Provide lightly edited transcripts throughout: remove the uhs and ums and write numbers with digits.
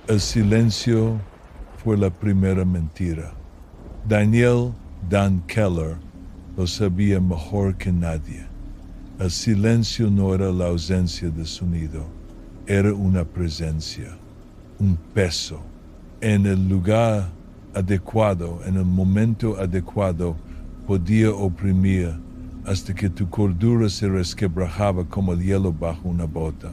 El silencio fue la primera mentira. Daniel Dan Keller lo sabía mejor que nadie. El silencio no era la ausencia de sonido, era una presencia, un peso. En el lugar adecuado, en el momento adecuado, podía oprimir hasta que tu cordura se resquebrajaba como el hielo bajo una bota.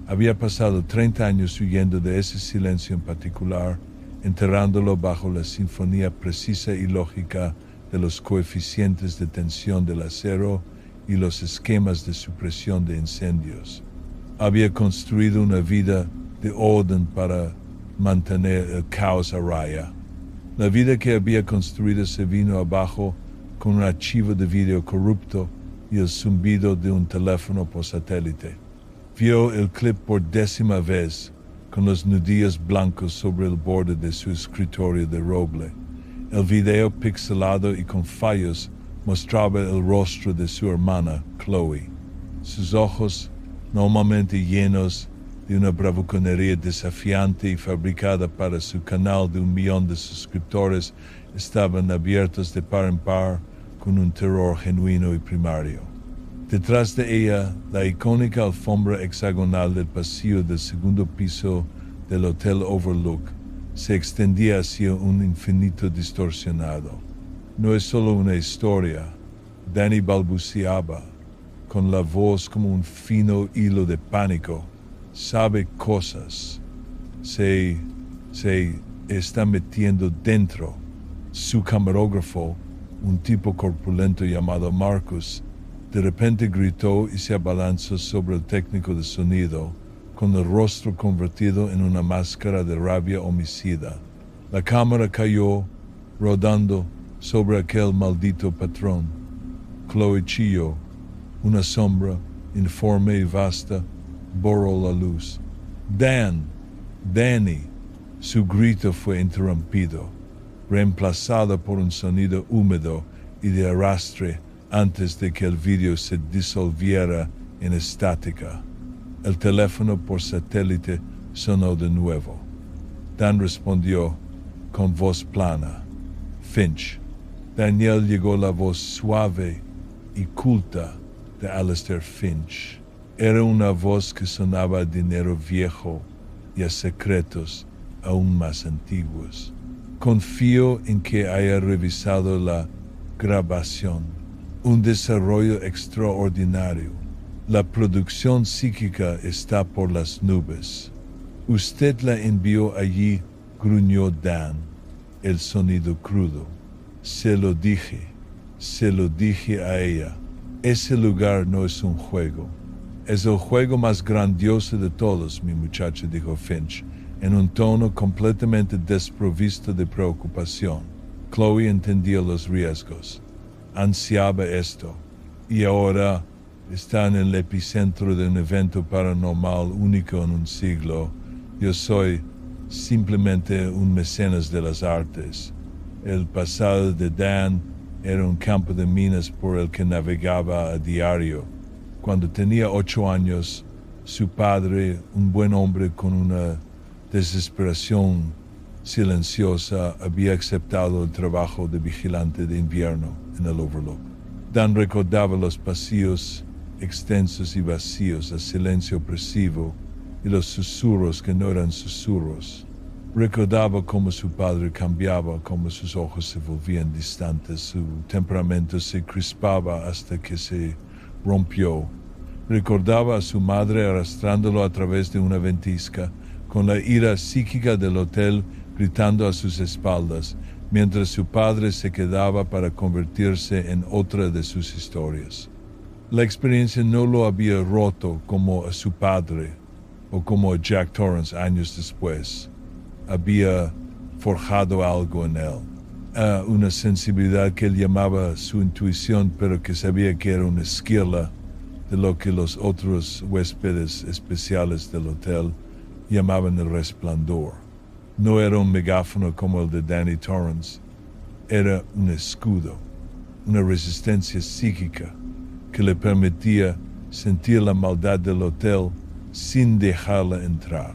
Había pasado 30 años huyendo de ese silencio en particular, enterrándolo bajo la sinfonía precisa y lógica de los coeficientes de tensión del acero y los esquemas de supresión de incendios. Había construido una vida de orden para mantener el caos a raya. La vida que había construido se vino abajo con un archivo de vídeo corrupto y el zumbido de un teléfono por satélite. Vio el clip por 10ª vez con los nudillos blancos sobre el borde de su escritorio de roble. El video pixelado y con fallos mostraba el rostro de su hermana, Chloe. Sus ojos, normalmente llenos de una bravuconería desafiante y fabricada para su canal de 1 millón de suscriptores, estaban abiertos de par en par con un terror genuino y primario. Detrás de ella, la icónica alfombra hexagonal del pasillo del segundo piso del Hotel Overlook se extendía hacia un infinito distorsionado. No es solo una historia, Danny balbuceaba, con la voz como un fino hilo de pánico. Sabe cosas. Se está metiendo dentro. Su camarógrafo, un tipo corpulento llamado Marcus, de repente gritó y se abalanzó sobre el técnico de sonido, con el rostro convertido en una máscara de rabia homicida. La cámara cayó, rodando sobre aquel maldito patrón. Chloe chilló. Una sombra, informe y vasta, borró la luz. Danny. Su grito fue interrumpido, reemplazado por un sonido húmedo y de arrastre antes de que el vídeo se disolviera en estática. El teléfono por satélite sonó de nuevo. Dan respondió con voz plana. Finch. Daniel llegó la voz suave y culta de Alastair Finch. Era una voz que sonaba a dinero viejo y a secretos aún más antiguos. Confío en que haya revisado la grabación. Un desarrollo extraordinario. La producción psíquica está por las nubes. Usted la envió allí, gruñó Dan, el sonido crudo. Se lo dije a ella. Ese lugar no es un juego. Es el juego más grandioso de todos, mi muchacha, dijo Finch, en un tono completamente desprovisto de preocupación. Chloe entendía los riesgos. Ansiaba esto, y ahora está en el epicentro de un evento paranormal único en un siglo. Yo soy simplemente un mecenas de las artes. El pasado de Dan era un campo de minas por el que navegaba a diario. Cuando tenía 8 años, su padre, un buen hombre con una desesperación silenciosa, había aceptado el trabajo de vigilante de invierno en el Overlook. Dan recordaba los pasillos extensos y vacíos, el silencio opresivo y los susurros que no eran susurros. Recordaba cómo su padre cambiaba, cómo sus ojos se volvían distantes, su temperamento se crispaba hasta que se rompió. Recordaba a su madre arrastrándolo a través de una ventisca, con la ira psíquica del hotel gritando a sus espaldas, mientras su padre se quedaba para convertirse en otra de sus historias. La experiencia no lo había roto como a su padre o como a Jack Torrance años después. Había forjado algo en él, una sensibilidad que él llamaba su intuición, pero que sabía que era una esquila de lo que los otros huéspedes especiales del hotel llamaban el resplandor. No era un megáfono como el de Danny Torrance, era un escudo, una resistencia psíquica que le permitía sentir la maldad del hotel sin dejarla entrar.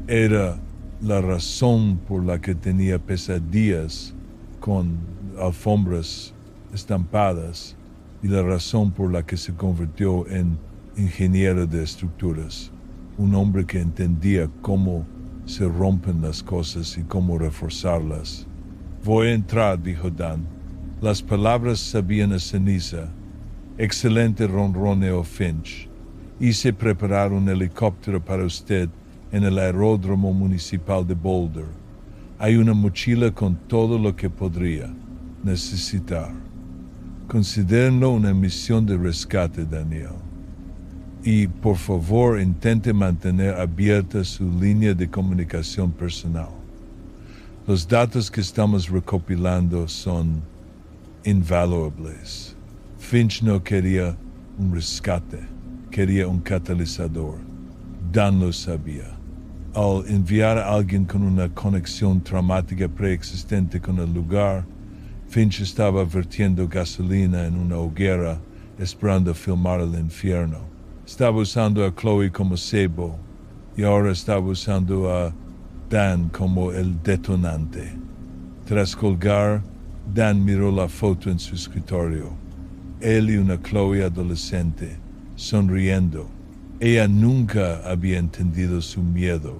Era la razón por la que tenía pesadillas con alfombras estampadas y la razón por la que se convirtió en ingeniero de estructuras. Un hombre que entendía cómo se rompen las cosas y cómo reforzarlas. Voy a entrar, dijo Dan. Las palabras sabían a ceniza. Excelente ronroneo, Finch. Hice preparar un helicóptero para usted en el aeródromo municipal de Boulder. Hay una mochila con todo lo que podría necesitar. Considérenlo una misión de rescate, Daniel. Y por favor intente mantener abierta su línea de comunicación personal. Los datos que estamos recopilando son invaluables. Finch no quería un rescate, quería un catalizador. Dan lo sabía. Al enviar a alguien con una conexión traumática preexistente con el lugar, Finch estaba vertiendo gasolina en una hoguera esperando filmar el infierno. Estaba usando a Chloe como cebo y ahora estaba usando a Dan como el detonante. Tras colgar, Dan miró la foto en su escritorio. Él y una Chloe adolescente, sonriendo. Ella nunca había entendido su miedo,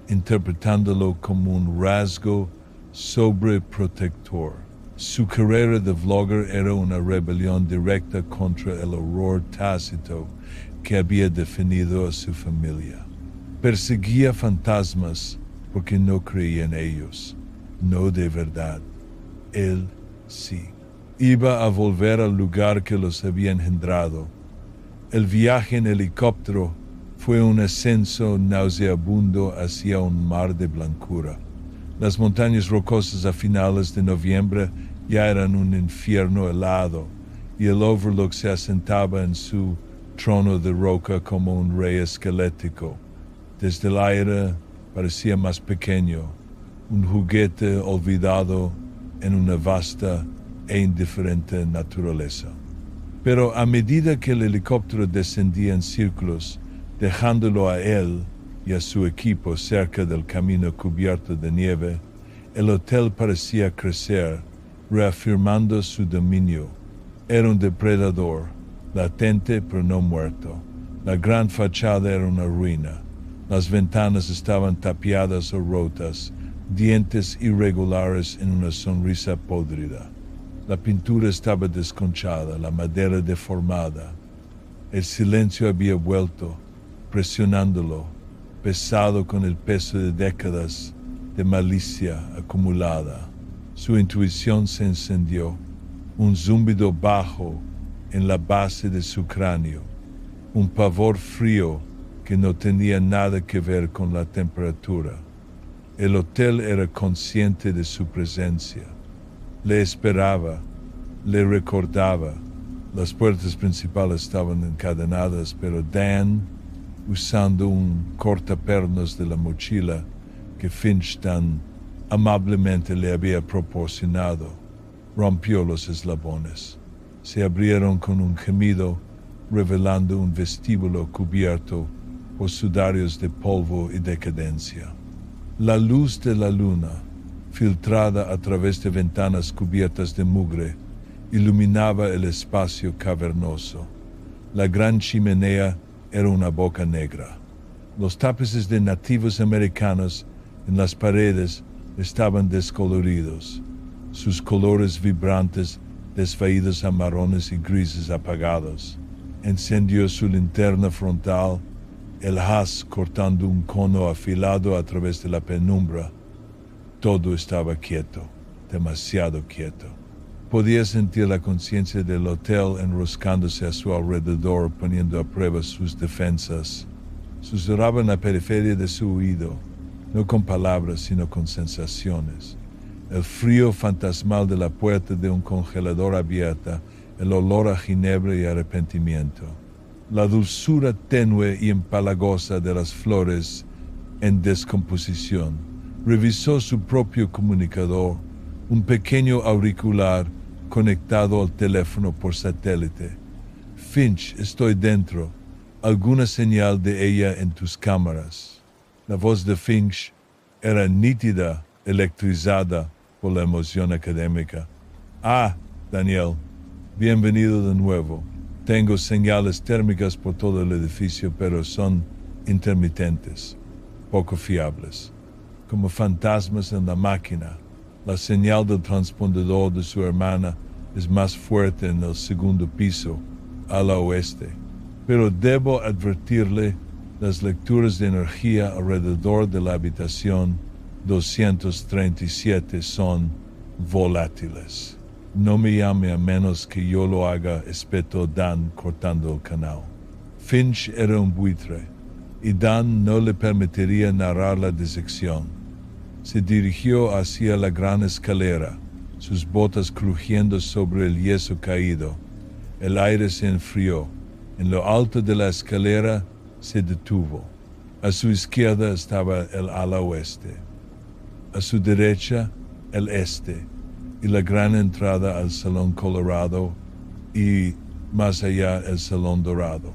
interpretándolo como un rasgo sobreprotector. Su carrera de vlogger era una rebelión directa contra el horror tácito que había definido a su familia. Perseguía fantasmas porque no creía en ellos, no de verdad. Él sí. Iba a volver al lugar que los había engendrado. El viaje en helicóptero fue un ascenso nauseabundo hacia un mar de blancura. Las montañas rocosas a finales de noviembre ya eran un infierno helado y el Overlook se asentaba en su trono de roca como un rey esquelético. Desde el aire parecía más pequeño, un juguete olvidado en una vasta e indiferente naturaleza. Pero a medida que el helicóptero descendía en círculos, dejándolo a él y a su equipo cerca del camino cubierto de nieve, el hotel parecía crecer, reafirmando su dominio. Era un depredador, latente pero no muerto. La gran fachada era una ruina. Las ventanas estaban tapiadas o rotas, dientes irregulares en una sonrisa podrida. La pintura estaba desconchada, la madera deformada. El silencio había vuelto, presionándolo, pesado con el peso de décadas de malicia acumulada. Su intuición se encendió, un zumbido bajo en la base de su cráneo, un pavor frío que no tenía nada que ver con la temperatura. El hotel era consciente de su presencia. Le esperaba, le recordaba. Las puertas principales estaban encadenadas, pero Dan, usando un cortapernos de la mochila que Finch tan amablemente le había proporcionado, rompió los eslabones. Se abrieron con un gemido, revelando un vestíbulo cubierto por sudarios de polvo y decadencia. La luz de la luna, filtrada a través de ventanas cubiertas de mugre, iluminaba el espacio cavernoso. La gran chimenea era una boca negra. Los tapices de nativos americanos en las paredes estaban descoloridos, sus colores vibrantes desvaídos a marrones y grises apagados. Encendió su linterna frontal, el haz cortando un cono afilado a través de la penumbra. Todo estaba quieto, demasiado quieto. Podía sentir la conciencia del hotel enroscándose a su alrededor, poniendo a prueba sus defensas. Susurraba en la periferia de su oído, no con palabras, sino con sensaciones. El frío fantasmal de la puerta de un congelador abierta, el olor a ginebra y arrepentimiento. La dulzura tenue y empalagosa de las flores en descomposición. Revisó su propio comunicador, un pequeño auricular conectado al teléfono por satélite. Finch, estoy dentro. ¿Alguna señal de ella en tus cámaras? La voz de Finch Era nítida, electrizada por la emoción académica. Ah, Daniel, bienvenido de nuevo. Tengo señales térmicas por todo el edificio, pero son intermitentes, poco fiables. Como fantasmas en la máquina, la señal del transpondedor de su hermana es más fuerte en el segundo piso, al oeste. Pero debo advertirle, las lecturas de energía alrededor de la habitación 237 son volátiles. No me llame a menos que yo lo haga, espetó Dan cortando el canal. Finch era un buitre, y Dan no le permitiría narrar la disección. Se dirigió hacia la gran escalera, sus botas crujiendo sobre el yeso caído. El aire se enfrió. En lo alto de la escalera se detuvo. A su izquierda estaba el ala oeste. A su derecha, el este, y la gran entrada al Salón Colorado y, más allá, el Salón Dorado.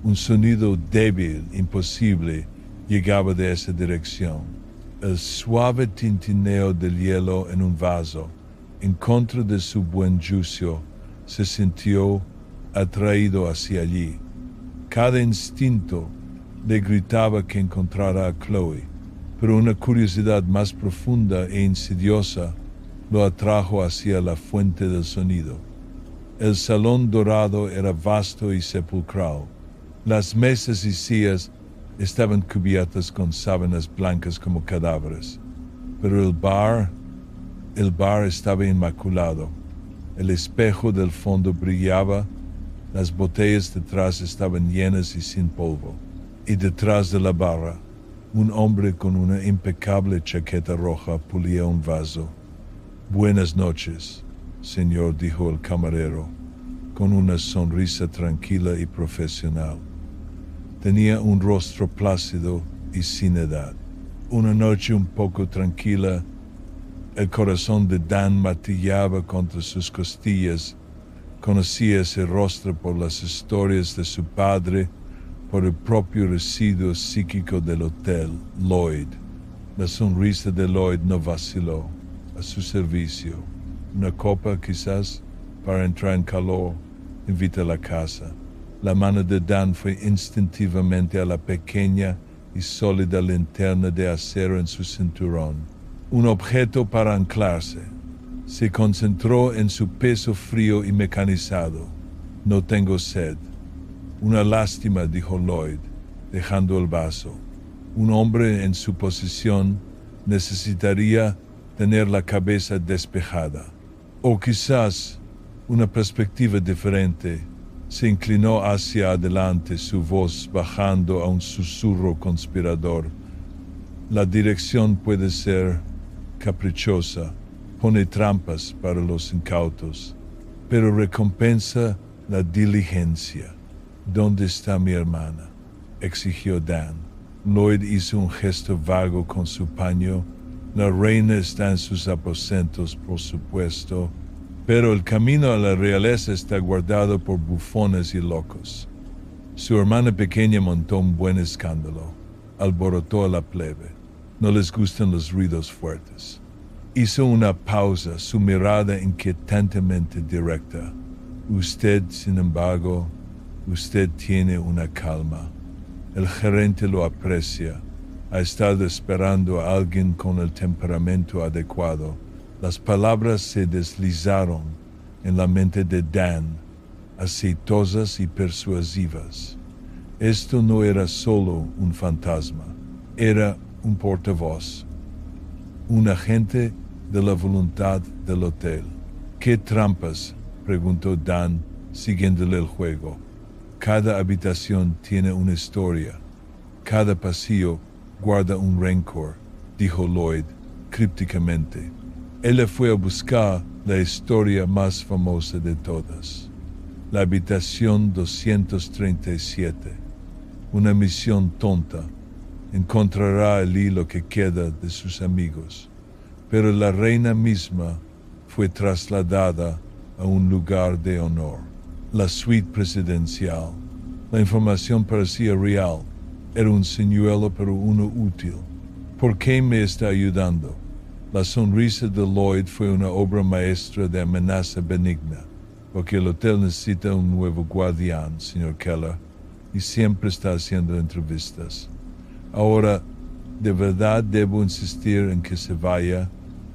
Un sonido débil, imposible, llegaba de esa dirección. El suave tintineo del hielo en un vaso, en contra de su buen juicio, se sintió atraído hacia allí. Cada instinto le gritaba que encontrara a Chloe, pero una curiosidad más profunda e insidiosa lo atrajo hacia la fuente del sonido. El salón dorado era vasto y sepulcral. Las mesas y sillas estaban cubiertas con sábanas blancas como cadáveres, pero el bar estaba inmaculado. El espejo del fondo brillaba, las botellas detrás estaban llenas y sin polvo, y detrás de la barra, un hombre con una impecable chaqueta roja pulía un vaso. «Buenas noches, señor», dijo el camarero, con una sonrisa tranquila y profesional. Tenía un rostro plácido y sin edad. Una noche un poco tranquila, el corazón de Dan martillaba contra sus costillas. Conocía ese rostro por las historias de su padre, por el propio residuo psíquico del hotel, Lloyd. La sonrisa de Lloyd no vaciló. A su servicio. Una copa, quizás, para entrar en calor. Invita a la casa. La mano de Dan fue instintivamente a la pequeña y sólida linterna de acero en su cinturón. Un objeto para anclarse. Se concentró en su peso frío y mecanizado. «No tengo sed». «Una lástima», dijo Lloyd, dejando el vaso. «Un hombre en su posición necesitaría tener la cabeza despejada. O quizás una perspectiva diferente». Se inclinó hacia adelante, su voz bajando a un susurro conspirador. «La dirección puede ser caprichosa, pone trampas para los incautos, pero recompensa la diligencia». «¿Dónde está mi hermana?», exigió Dan. Lloyd hizo un gesto vago con su paño. «La reina está en sus aposentos, por supuesto, pero el camino a la realeza está guardado por bufones y locos». Su hermana pequeña montó un buen escándalo. Alborotó a la plebe. No les gustan los ruidos fuertes. Hizo una pausa, su mirada inquietantemente directa. «Usted, sin embargo, usted tiene una calma. El gerente lo aprecia. Ha estado esperando a alguien con el temperamento adecuado». Las palabras se deslizaron en la mente de Dan, aceitosas y persuasivas. Esto no era solo un fantasma, era un portavoz, un agente de la voluntad del hotel. «¿Qué trampas?», preguntó Dan, siguiéndole el juego. «Cada habitación tiene una historia. Cada pasillo guarda un rencor», dijo Lloyd, crípticamente. Ella fue a buscar la historia más famosa de todas. La habitación 237. Una misión tonta. Encontrará el hilo que queda de sus amigos. Pero la reina misma fue trasladada a un lugar de honor. La suite presidencial. La información parecía real. Era un señuelo, pero uno útil. ¿Por qué me está ayudando? La sonrisa de Lloyd fue una obra maestra de amenaza benigna, porque el hotel necesita un nuevo guardián, señor Keller, y siempre está haciendo entrevistas. Ahora, ¿de verdad debo insistir en que se vaya?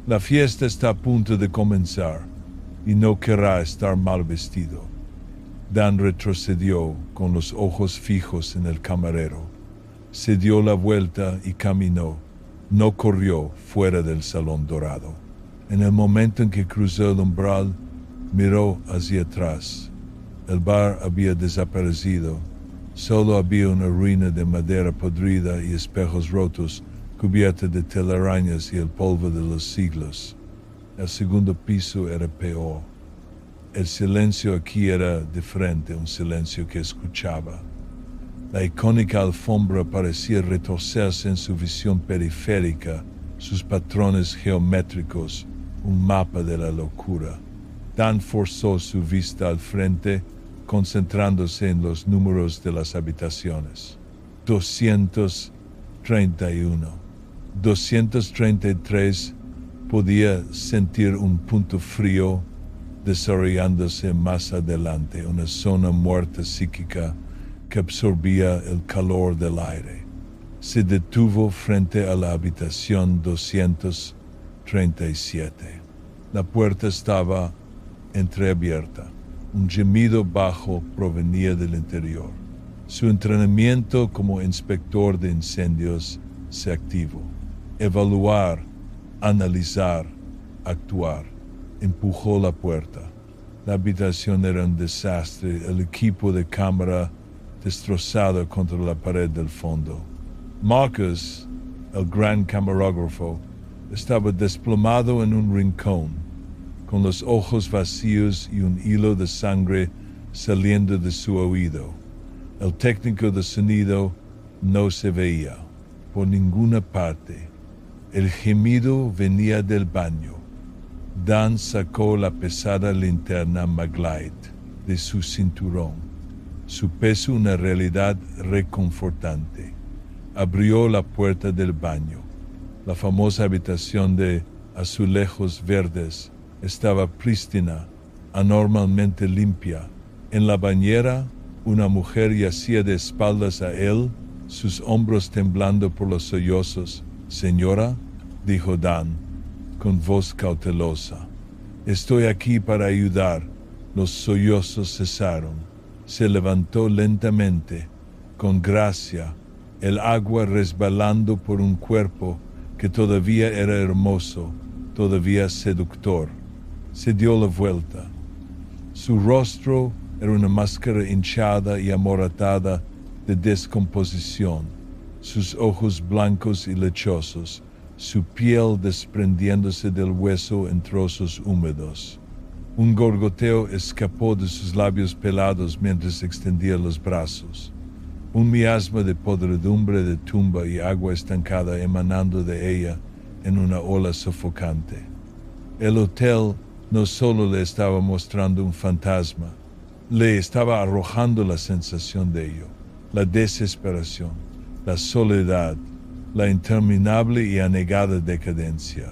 La fiesta está a punto de comenzar, y no querrá estar mal vestido. Dan retrocedió con los ojos fijos en el camarero. Se dio la vuelta y caminó. No corrió fuera del salón dorado. En el momento en que cruzó el umbral, miró hacia atrás. El bar había desaparecido. Solo había una ruina de madera podrida y espejos rotos cubierta de telarañas y el polvo de los siglos. El segundo piso era peor. El silencio aquí era diferente, un silencio que escuchaba. La icónica alfombra parecía retorcerse en su visión periférica, sus patrones geométricos, un mapa de la locura. Dan forzó su vista al frente, concentrándose en los números de las habitaciones. 231. 233 podía sentir un punto frío desarrollándose más adelante, una zona muerta psíquica que absorbía el calor del aire. Se detuvo frente a la habitación 237. La puerta estaba entreabierta. Un gemido bajo provenía del interior. Su entrenamiento como inspector de incendios se activó. Evaluar, analizar, actuar. Empujó la puerta. La habitación era un desastre, el equipo de cámara destrozado contra la pared del fondo. Marcus, el gran camarógrafo, estaba desplomado en un rincón, con los ojos vacíos y un hilo de sangre saliendo de su oído. El técnico de sonido no se veía por ninguna parte. El gemido venía del baño. Dan sacó la pesada linterna Maglite de su cinturón. Su peso una realidad reconfortante. Abrió la puerta del baño. La famosa habitación de azulejos verdes estaba prístina, anormalmente limpia. En la bañera, una mujer yacía de espaldas a él, sus hombros temblando por los sollozos. «Señora», dijo Dan, con voz cautelosa, «estoy aquí para ayudar». Los sollozos cesaron. Se levantó lentamente, con gracia, el agua resbalando por un cuerpo que todavía era hermoso, todavía seductor. Se dio la vuelta. Su rostro era una máscara hinchada y amoratada de descomposición, sus ojos blancos y lechosos, su piel desprendiéndose del hueso en trozos húmedos. Un gorgoteo escapó de sus labios pelados mientras extendía los brazos. Un miasma de podredumbre de tumba y agua estancada emanando de ella en una ola sofocante. El hotel no solo le estaba mostrando un fantasma, le estaba arrojando la sensación de ello, la desesperación, la soledad, la interminable y anegada decadencia.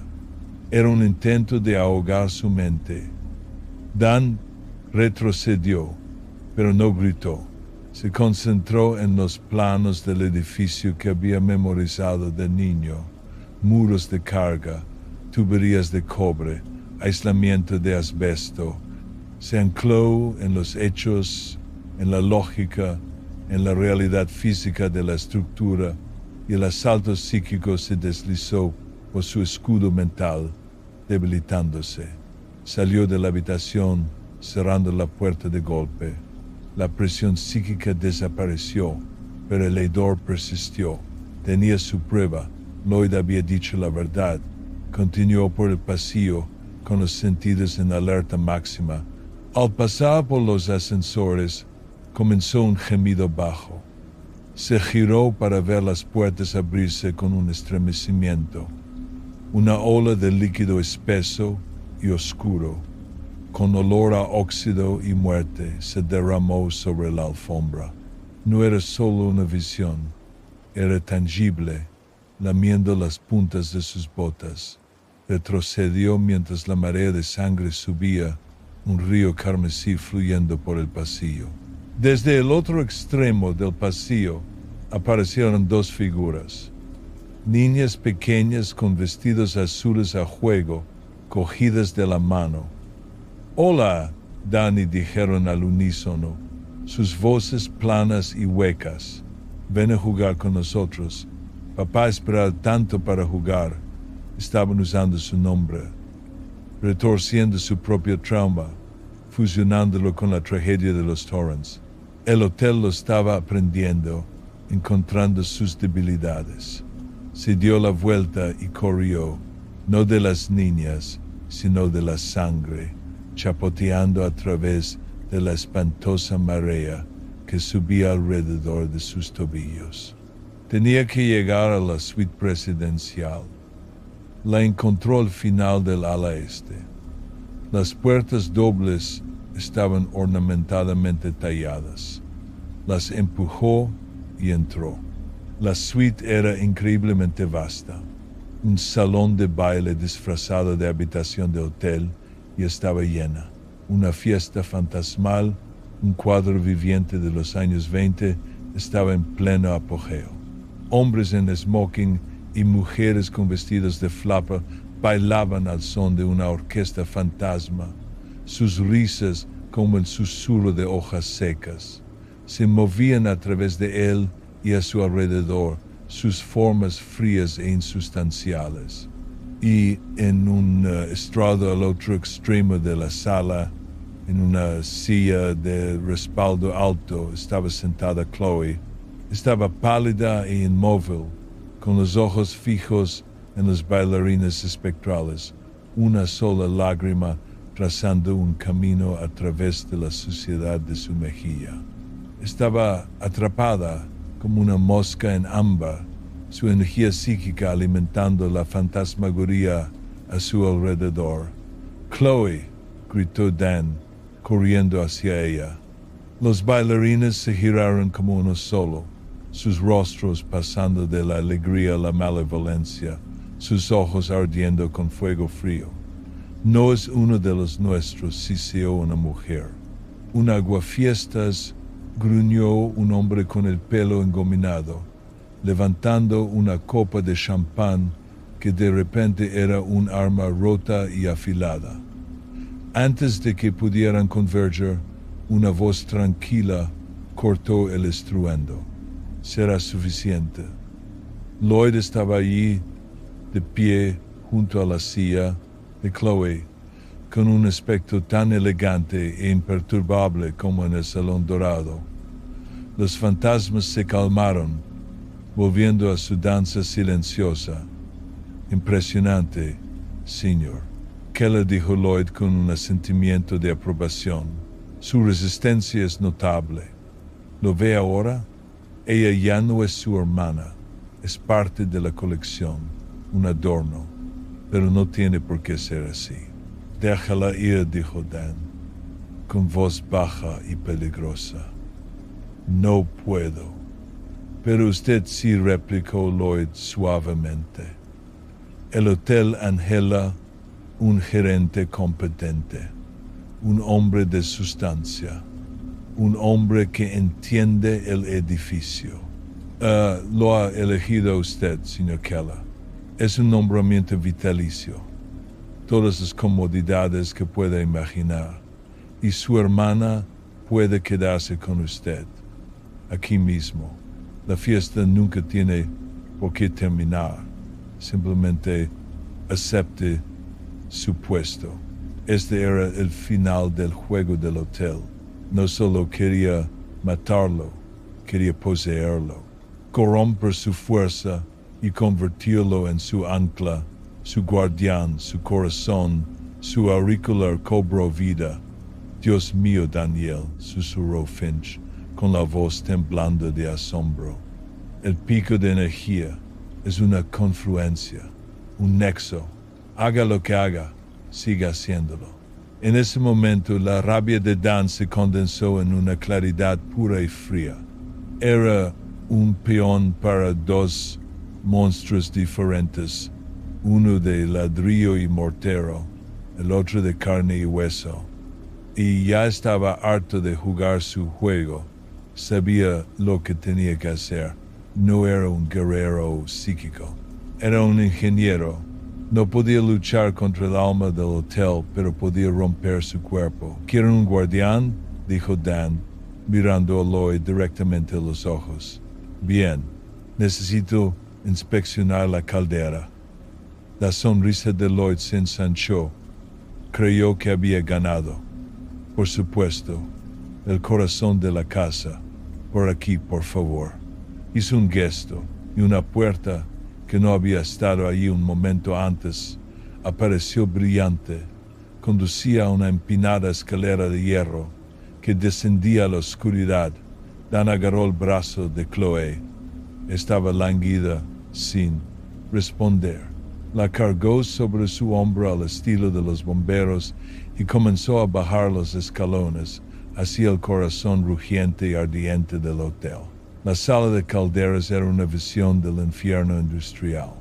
Era un intento de ahogar su mente. Dan retrocedió, pero no gritó. Se concentró en los planos del edificio que había memorizado de niño, muros de carga, tuberías de cobre, aislamiento de asbesto. Se ancló en los hechos, en la lógica, en la realidad física de la estructura, y el asalto psíquico se deslizó por su escudo mental, debilitándose. Salió de la habitación, cerrando la puerta de golpe. La presión psíquica desapareció, pero el hedor persistió. Tenía su prueba. Lloyd había dicho la verdad. Continuó por el pasillo, con los sentidos en alerta máxima. Al pasar por los ascensores, comenzó un gemido bajo. Se giró para ver las puertas abrirse con un estremecimiento. Una ola de líquido espeso y oscuro, con olor a óxido y muerte, se derramó sobre la alfombra. No era solo una visión, era tangible, lamiendo las puntas de sus botas. Retrocedió mientras la marea de sangre subía, un río carmesí fluyendo por el pasillo. Desde el otro extremo del pasillo aparecieron dos figuras. Niñas pequeñas con vestidos azules a juego, cogidas de la mano. «Hola», Dani dijeron al unísono, sus voces planas y huecas. «Ven a jugar con nosotros. Papá esperaba tanto para jugar». Estaban usando su nombre, retorciendo su propio trauma, fusionándolo con la tragedia de los Torrens. El hotel lo estaba aprendiendo, encontrando sus debilidades. Se dio la vuelta y corrió, no de las niñas, sino de la sangre, chapoteando a través de la espantosa marea que subía alrededor de sus tobillos. Tenía que llegar a la suite presidencial. La encontró al final del ala este. Las puertas dobles estaban ornamentadamente talladas. Las empujó y entró. La suite era increíblemente vasta. Un salón de baile disfrazado de habitación de hotel y estaba llena. Una fiesta fantasmal, un cuadro viviente de los años 20, estaba en pleno apogeo. Hombres en smoking y mujeres con vestidos de flapa bailaban al son de una orquesta fantasma, sus risas como el susurro de hojas secas. Se movían a través de él y a su alrededor, sus formas frías e insustanciales. Y en un estrado al otro extremo de la sala, en una silla de respaldo alto, estaba sentada Chloe. Estaba pálida e inmóvil, con los ojos fijos en los bailarines espectrales, una sola lágrima trazando un camino a través de la suciedad de su mejilla. Estaba atrapada como una mosca en ámbar, su energía psíquica alimentando la fantasmagoría a su alrededor. «Chloe», gritó Dan, corriendo hacia ella. Los bailarines se giraron como uno solo, sus rostros pasando de la alegría a la malevolencia, sus ojos ardiendo con fuego frío. «No es uno de los nuestros», siseó una mujer. «Un aguafiestas», gruñó un hombre con el pelo engominado, levantando una copa de champán que de repente era un arma rota y afilada. Antes de que pudieran converger, una voz tranquila cortó el estruendo. «Será suficiente». Lloyd estaba allí, de pie, junto a la silla de Chloe, con un aspecto tan elegante e imperturbable como en el Salón Dorado. Los fantasmas se calmaron, volviendo a su danza silenciosa. «Impresionante, señor», Keller dijo Lloyd con un asentimiento de aprobación. «Su resistencia es notable. ¿Lo ve ahora? Ella ya no es su hermana, es parte de la colección, un adorno, pero no tiene por qué ser así». «Déjala ir», dijo Dan, con voz baja y peligrosa. «No puedo». «Pero usted sí», replicó Lloyd suavemente. «El Hotel Angela, un gerente competente, un hombre de sustancia, un hombre que entiende el edificio». «Lo ha elegido usted, señor Keller. Es un nombramiento vitalicio. Todas las comodidades que pueda imaginar. Y su hermana puede quedarse con usted, aquí mismo. La fiesta nunca tiene por qué terminar. Simplemente acepte su puesto». Este era el final del juego del hotel. No solo quería matarlo, quería poseerlo, corromper su fuerza y convertirlo en su ancla, su guardián, su corazón. Su auricular cobró vida. «Dios mío, Daniel», susurró Finch, con la voz temblando de asombro. «El pico de energía es una confluencia, un nexo. Haga lo que haga, siga haciéndolo». En ese momento la rabia de Dan se condensó en una claridad pura y fría. Era un peón para dos monstruos diferentes, uno de ladrillo y mortero, el otro de carne y hueso. Y ya estaba harto de jugar su juego. Sabía lo que tenía que hacer. No era un guerrero psíquico. Era un ingeniero. No podía luchar contra el alma del hotel, pero podía romper su cuerpo. ¿Quieren un guardián?, dijo Dan, mirando a Lloyd directamente a los ojos. Bien, necesito inspeccionar la caldera. La sonrisa de Lloyd se ensanchó. Creyó que había ganado. Por supuesto, el corazón de la casa. Por aquí, por favor. Hizo un gesto y una puerta que no había estado allí un momento antes apareció brillante. Conducía a una empinada escalera de hierro que descendía a la oscuridad. Dan agarró el brazo de Chloe. Estaba lánguida, sin responder. La cargó sobre su hombro al estilo de los bomberos y comenzó a bajar los escalones hacia el corazón rugiente y ardiente del hotel. La sala de calderas era una visión del infierno industrial.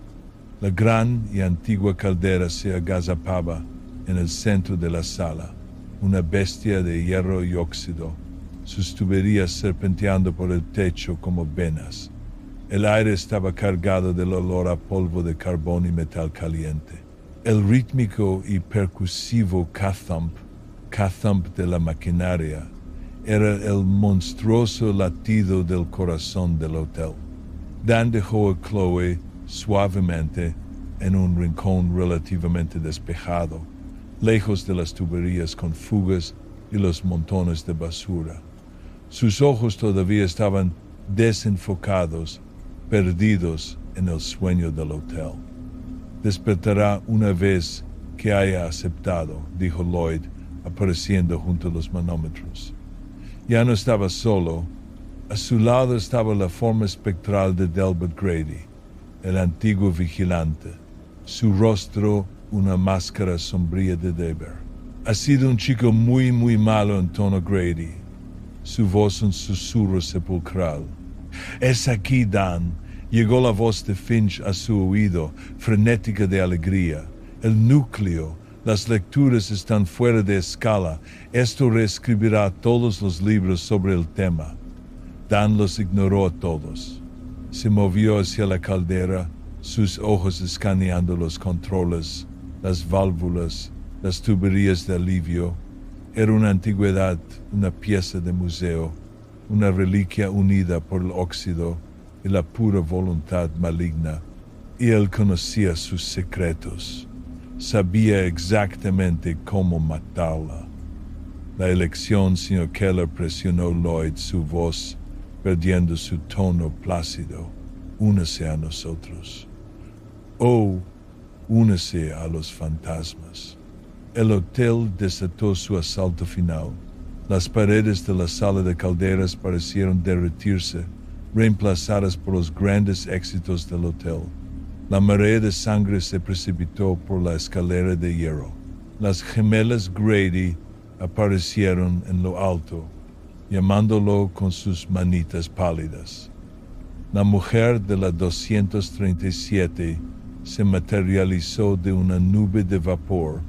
La gran y antigua caldera se agazapaba en el centro de la sala, una bestia de hierro y óxido, sus tuberías serpenteando por el techo como venas. El aire estaba cargado del olor a polvo de carbón y metal caliente. El rítmico y percusivo K-thump de la maquinaria, era el monstruoso latido del corazón del hotel. Dan dejó a Chloe suavemente en un rincón relativamente despejado, lejos de las tuberías con fugas y los montones de basura. Sus ojos todavía estaban desenfocados, perdidos en el sueño del hotel. Despertará una vez que haya aceptado, dijo Lloyd, apareciendo junto a los manómetros. Ya no estaba solo. A su lado estaba la forma espectral de Delbert Grady, el antiguo vigilante. Su rostro una máscara sombría de deber. Ha sido un chico muy malo en tono Grady. Su voz un susurro sepulcral. Es aquí, Dan. Llegó la voz de Finch a su oído, frenética de alegría. El núcleo. Las lecturas están fuera de escala. Esto reescribirá todos los libros sobre el tema. Dan los ignoró a todos. Se movió hacia la caldera, sus ojos escaneando los controles, las válvulas, las tuberías de alivio. Era una antigüedad, una pieza de museo, una reliquia unida por el óxido y la pura voluntad maligna. Y él conocía sus secretos. Sabía exactamente cómo matarla. La elección, señor Keller, presionó Lloyd, su voz perdiendo su tono plácido. Únese a nosotros. Oh, únese a los fantasmas. El hotel desató su asalto final. Las paredes de la sala de calderas parecieron derretirse, reemplazadas por los grandes éxitos del hotel. La marea de sangre se precipitó por la escalera de hierro. Las gemelas Grady aparecieron en lo alto, llamándolo con sus manitas pálidas. La mujer de la 237 se materializó de una nube de vapor,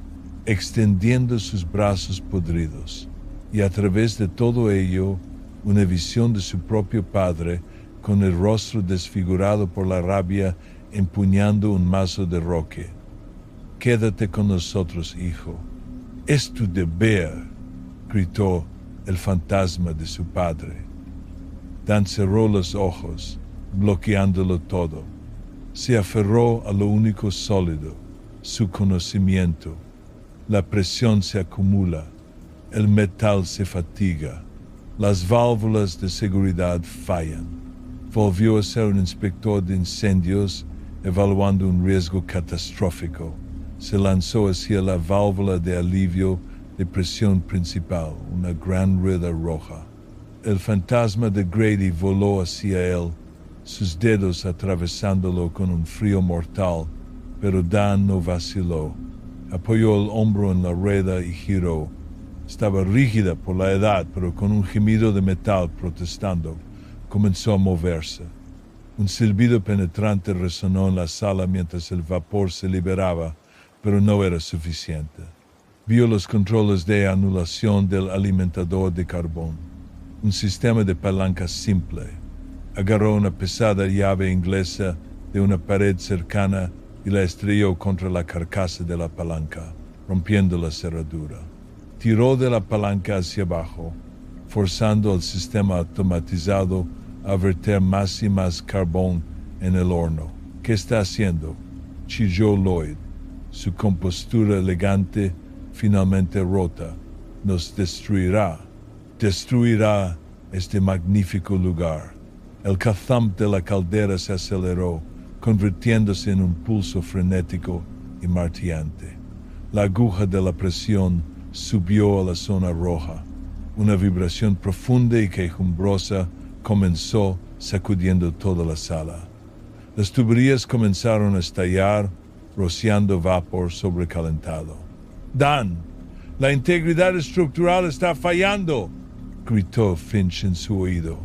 extendiendo sus brazos podridos, y a través de todo ello, una visión de su propio padre, con el rostro desfigurado por la rabia, empuñando un mazo de roque. Quédate con nosotros, hijo. Es tu deber, gritó el fantasma de su padre. Dan cerró los ojos, bloqueándolo todo. Se aferró a lo único sólido, su conocimiento. La presión se acumula, el metal se fatiga, las válvulas de seguridad fallan. Volvió a ser un inspector de incendios, evaluando un riesgo catastrófico. Se lanzó hacia la válvula de alivio de presión principal, una gran rueda roja. El fantasma de Grady voló hacia él, sus dedos atravesándolo con un frío mortal, pero Dan no vaciló. Apoyó el hombro en la rueda y giró. Estaba rígida por la edad, pero con un gemido de metal protestando, comenzó a moverse. Un silbido penetrante resonó en la sala mientras el vapor se liberaba, pero no era suficiente. Vio los controles de anulación del alimentador de carbón. Un sistema de palanca simple. Agarró una pesada llave inglesa de una pared cercana y la estrelló contra la carcasa de la palanca, rompiendo la cerradura. Tiró de la palanca hacia abajo, forzando al sistema automatizado a verter más y más carbón en el horno. ¿Qué está haciendo?, chilló Lloyd, su compostura elegante finalmente rota. Nos destruirá. Destruirá este magnífico lugar. El kazam de la caldera se aceleró, convirtiéndose en un pulso frenético y martillante. La aguja de la presión subió a la zona roja. Una vibración profunda y quejumbrosa comenzó sacudiendo toda la sala. Las tuberías comenzaron a estallar, rociando vapor sobrecalentado. «Dan, la integridad estructural está fallando», gritó Finch en su oído.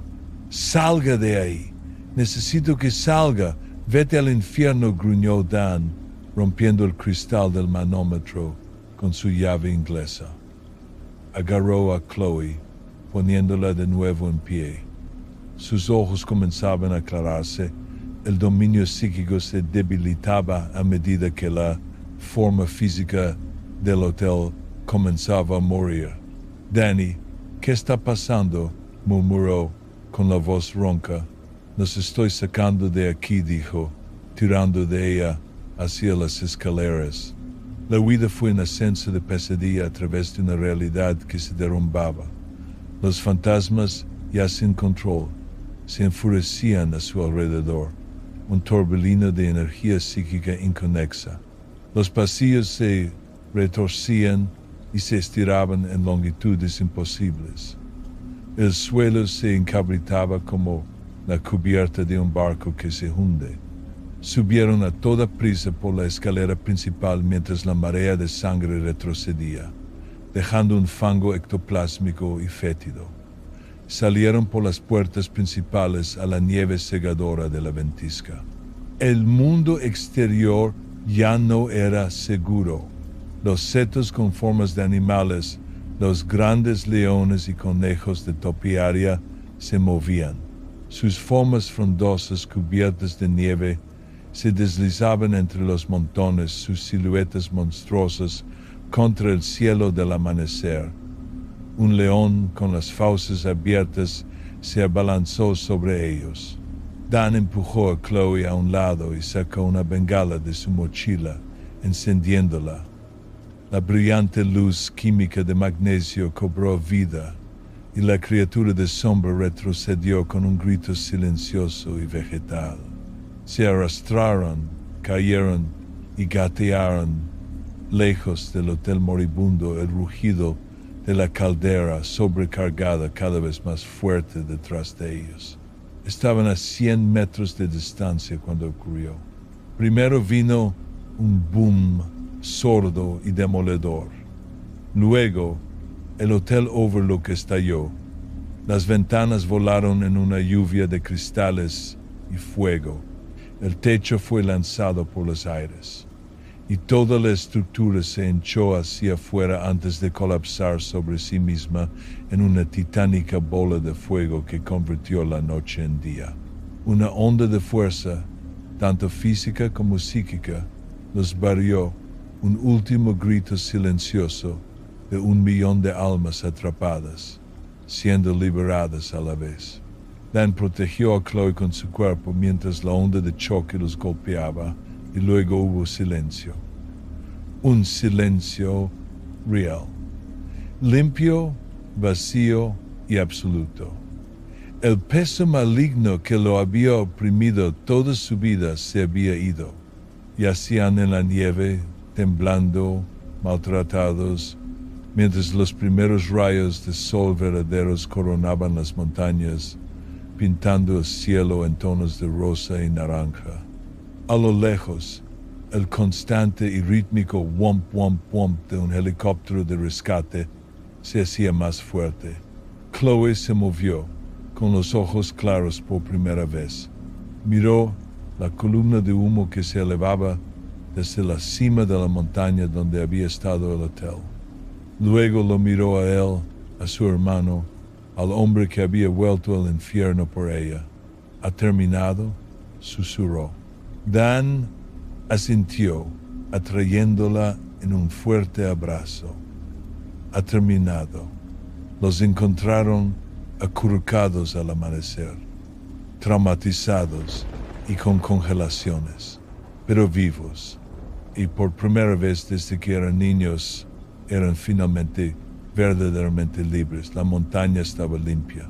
«Salga de ahí. Necesito que salga. Vete al infierno», gruñó Dan, rompiendo el cristal del manómetro con su llave inglesa. Agarró a Chloe, poniéndola de nuevo en pie. Sus ojos comenzaban a aclararse. El dominio psíquico se debilitaba a medida que la forma física del hotel comenzaba a morir. «Danny, ¿qué está pasando?», murmuró con la voz ronca. «Nos estoy sacando de aquí», dijo, tirando de ella hacia las escaleras. La huida fue un ascenso de pesadilla a través de una realidad que se derrumbaba. Los fantasmas, ya sin control, se enfurecían a su alrededor, un torbellino de energía psíquica inconexa. Los pasillos se retorcían y se estiraban en longitudes imposibles. El suelo se encabritaba como la cubierta de un barco que se hunde. Subieron a toda prisa por la escalera principal mientras la marea de sangre retrocedía, dejando un fango ectoplásmico y fétido. Salieron por las puertas principales a la nieve cegadora de la ventisca. El mundo exterior ya no era seguro. Los setos con formas de animales, los grandes leones y conejos de topiaria, se movían. Sus formas frondosas cubiertas de nieve se deslizaban entre los montones, sus siluetas monstruosas contra el cielo del amanecer. Un león con las fauces abiertas se abalanzó sobre ellos. Dan empujó a Chloe a un lado y sacó una bengala de su mochila, encendiéndola. La brillante luz química de magnesio cobró vida y la criatura de sombra retrocedió con un grito silencioso y vegetal. Se arrastraron, cayeron y gatearon. Lejos del hotel moribundo, el rugido de la caldera sobrecargada cada vez más fuerte detrás de ellos. Estaban a 100 metros de distancia cuando ocurrió. Primero vino un boom sordo y demoledor. Luego, el Hotel Overlook estalló. Las ventanas volaron en una lluvia de cristales y fuego. El techo fue lanzado por los aires, y toda la estructura se hinchó hacia afuera antes de colapsar sobre sí misma en una titánica bola de fuego que convirtió la noche en día. Una onda de fuerza, tanto física como psíquica, los barrió, un último grito silencioso de 1.000.000 de almas atrapadas, siendo liberadas a la vez. Dan protegió a Chloe con su cuerpo mientras la onda de choque los golpeaba, y luego hubo silencio. Un silencio real, limpio, vacío y absoluto. El peso maligno que lo había oprimido toda su vida se había ido. Yacían en la nieve, temblando, maltratados, mientras los primeros rayos de sol verdaderos coronaban las montañas, pintando el cielo en tonos de rosa y naranja. A lo lejos, el constante y rítmico womp womp womp de un helicóptero de rescate se hacía más fuerte. Chloe se movió, con los ojos claros por primera vez. Miró la columna de humo que se elevaba desde la cima de la montaña donde había estado el hotel. Luego lo miró a él, a su hermano, al hombre que había vuelto al infierno por ella. ¿Ha terminado?, susurró. Dan asintió, atrayéndola en un fuerte abrazo. Ha terminado. Los encontraron acurrucados al amanecer, traumatizados y con congelaciones, pero vivos. Y por primera vez desde que eran niños, eran finalmente verdaderamente libres. La montaña estaba limpia.